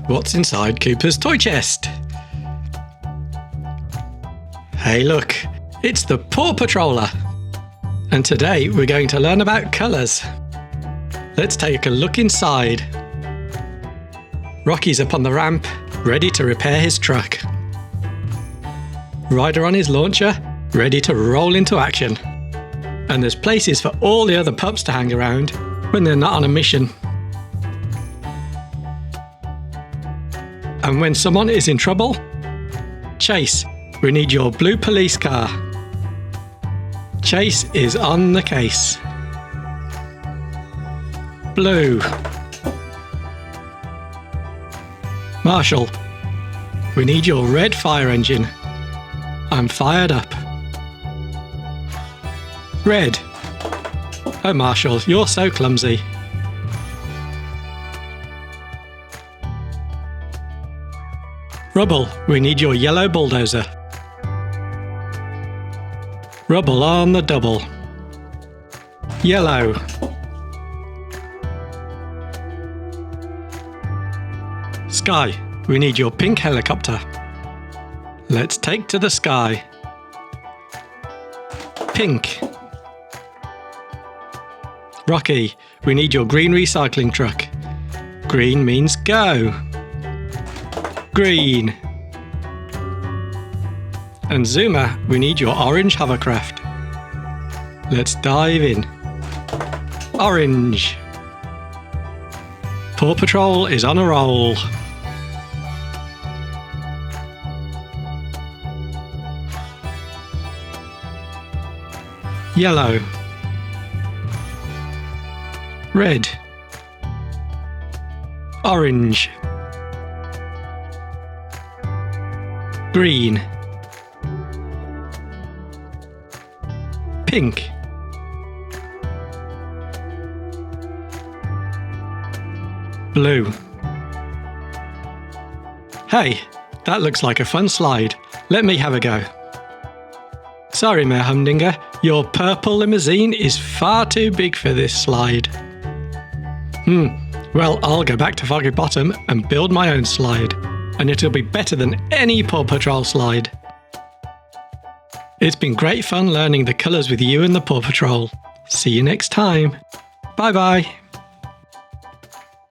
What's inside Cooper's toy chest? Hey look, it's the Paw Patroller! And today we're going to learn about colours. Let's take a look inside. Rocky's up on the ramp, ready to repair his truck. Ryder on his launcher, ready to roll into action. And there's places for all the other pups to hang around when they're not on a mission. And when someone is in trouble, Chase, we need your blue police car. Chase is on the case. Blue. Marshall, we need your red fire engine. I'm fired up. Red. Oh Marshall, you're so clumsy. Rubble, we need your yellow bulldozer. Rubble on the double. Yellow. Sky, we need your pink helicopter. Let's take to the sky. Pink. Rocky, we need your green recycling truck. Green means go. Green. And Zuma, we need your orange hovercraft. Let's dive in. Orange. Paw Patrol is on a roll. Yellow. Red. Orange. Green. Pink. Blue. Hey, that looks like a fun slide. Let me have a go. Sorry, Mayor Humdinger, your purple limousine is far too big for this slide. Well, I'll go back to Foggy Bottom and build my own slide, and it'll be better than any Paw Patrol slide. It's been great fun learning the colours with you and the Paw Patrol. See you next time. Bye bye.